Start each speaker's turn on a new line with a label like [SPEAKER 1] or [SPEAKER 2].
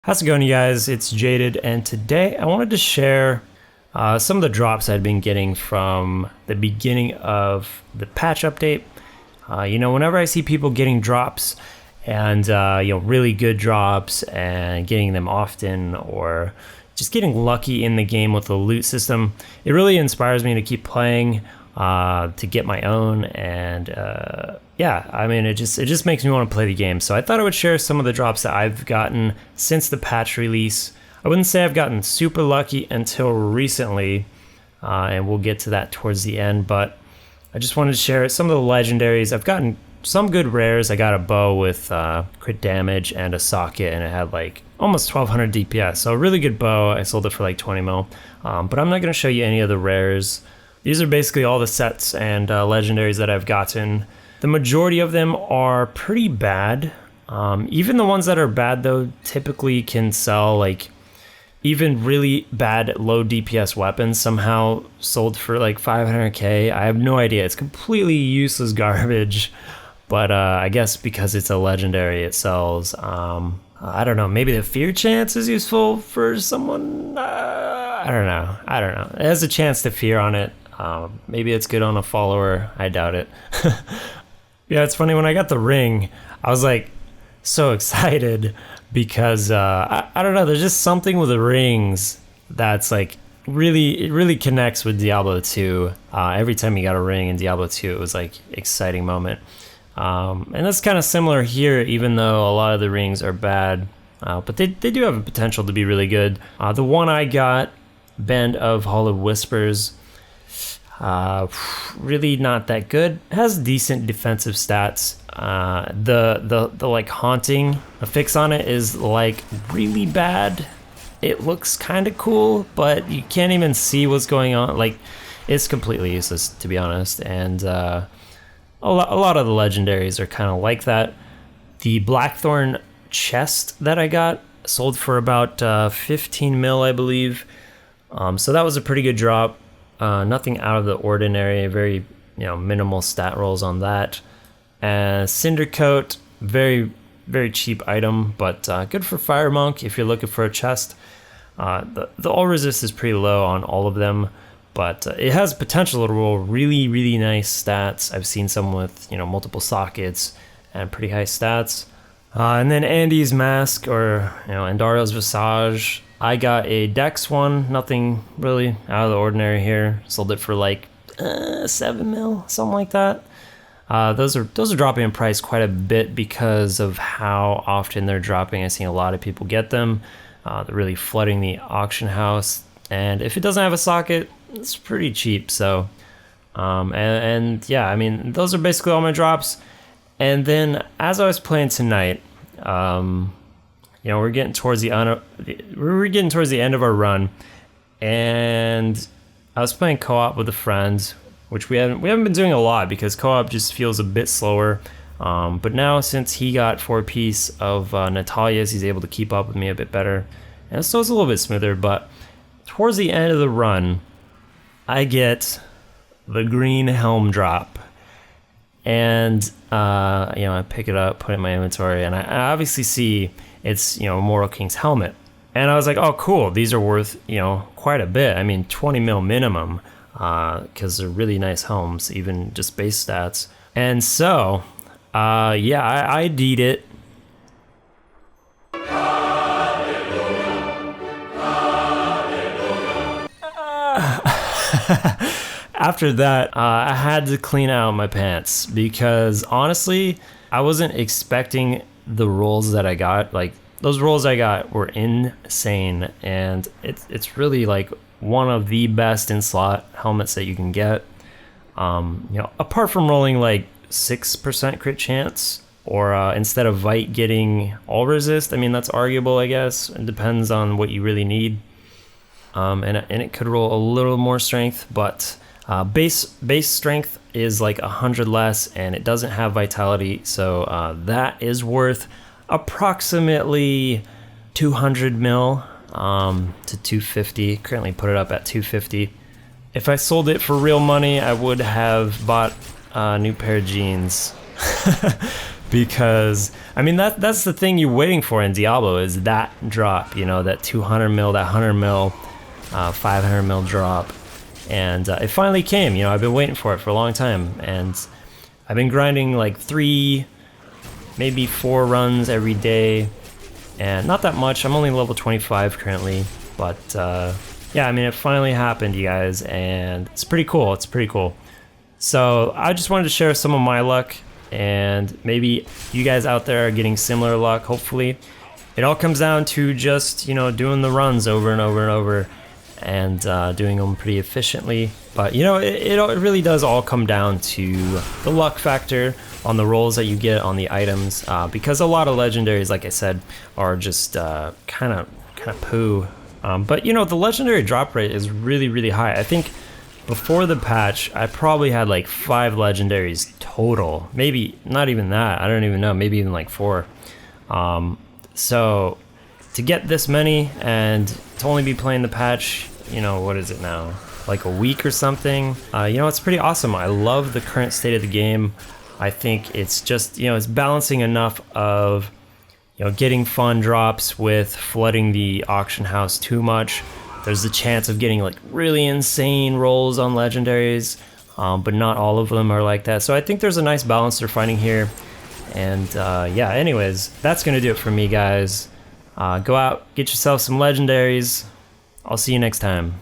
[SPEAKER 1] How's it going, you guys? It's Jaded, and today I wanted to share some of the drops I've been getting from the beginning of the patch update. Whenever I see people getting drops and really good drops and getting them often, or just getting lucky in the game with the loot system, it really inspires me to keep playing, to get my own, and it just makes me want to play the game. So I thought I would share some of the drops that I've gotten since the patch release. I wouldn't say I've gotten super lucky until recently, and we'll get to that towards the end, but I just wanted to share some of the legendaries. I've gotten some good rares. I got a bow with crit damage and a socket, and it had like almost 1200 DPS, so a really good bow. I sold it for like 20 mil, but I'm not going to show you any of the rares. These are basically all the sets and legendaries that I've gotten. The majority of them are pretty bad. Even the ones that are bad, though, typically can sell. Like, even really bad low DPS weapons somehow sold for like 500k. I have no idea. It's completely useless garbage. But I guess because it's a legendary, it sells. I don't know. Maybe the fear chance is useful for someone. I don't know. It has a chance to fear on it. Maybe it's good on a follower. I doubt it. Yeah, it's funny, when I got the ring, I was like so excited because I don't know, there's just something with the rings that's like it really connects with Diablo 2. Every time you got a ring in Diablo 2, it was like exciting moment. And that's kind of similar here, even though a lot of the rings are bad, but they do have a potential to be really good. The one I got, Band of Hollow Whispers, really not that good. It has decent defensive stats. The like haunting affix on it is like really bad. It looks kind of cool, but you can't even see what's going on. Like, it's completely useless, to be honest. And a lot of the legendaries are kind of like that. The Blackthorn chest that I got sold for about 15 mil, I believe. So that was a pretty good drop. Nothing out of the ordinary, very minimal stat rolls on that. Cinder Coat, very very cheap item, but good for Fire Monk if you're looking for a chest. The all resist is pretty low on all of them, but it has potential to roll really nice stats. I've seen some with multiple sockets and pretty high stats. And then Andy's Mask, or Andario's Visage. I got a Dex one, nothing really out of the ordinary here. Sold it for like 7 mil, something like that. Those are dropping in price quite a bit because of how often they're dropping. I've seen a lot of people get them. They're really flooding the auction house, and if it doesn't have a socket, it's pretty cheap. So, yeah, I mean, those are basically all my drops. And then as I was playing tonight, we're getting towards the end of our run, and I was playing co-op with a friend, which we haven't been doing a lot because co-op just feels a bit slower. But now, since he got 4-piece of Natalia's, he's able to keep up with me a bit better, and so it's a little bit smoother. But towards the end of the run, I get the green helm drop. And I pick it up, put it in my inventory, and I obviously see it's Immortal King's helmet, and I was like, oh cool, these are worth quite a bit. I mean, 20 mil minimum, because they're really nice helms, even just base stats. And so I ID'd it. After that, I had to clean out my pants because honestly, I wasn't expecting the rolls that I got. Like, those rolls I got were insane, and it's really like one of the best in slot helmets that you can get. Apart from rolling like 6% crit chance, or instead of Vite getting all resist. I mean, that's arguable, I guess. It depends on what you really need. And it could roll a little more strength, but base strength is like 100 less, and it doesn't have vitality, so that is worth approximately 200 mil to 250. Currently put it up at 250. If I sold it for real money, I would have bought a new pair of jeans. because I mean that's the thing you're waiting for in Diablo is that drop, you know, that 200 mil, that 100 mil, 500 mil drop, and it finally came. You know, I've been waiting for it for a long time, and I've been grinding like 3, maybe 4 runs every day, and not that much. I'm only level 25 currently, but yeah, I mean it finally happened, you guys, and it's pretty cool. It's pretty cool. So I just wanted to share some of my luck, and maybe you guys out there are getting similar luck, hopefully. It all comes down to just, you know, doing the runs over and over and over, and doing them pretty efficiently. But, you know, it really does all come down to the luck factor on the rolls that you get on the items, because a lot of legendaries, like I said, are just kind of poo. But, you know, the legendary drop rate is really, really high. I think before the patch, I probably had like 5 legendaries total. Maybe not even that. I don't even know. Maybe even like 4. So to get this many and to only be playing the patch, you know, what is it now? Like a week or something. You know, it's pretty awesome. I love the current state of the game. I think it's just, you know, it's balancing enough of, you know, getting fun drops with flooding the auction house too much. There's the chance of getting like really insane rolls on legendaries, but not all of them are like that. So I think there's a nice balance they're finding here. And yeah, anyways, that's gonna do it for me, guys. Go out, get yourself some legendaries. I'll see you next time.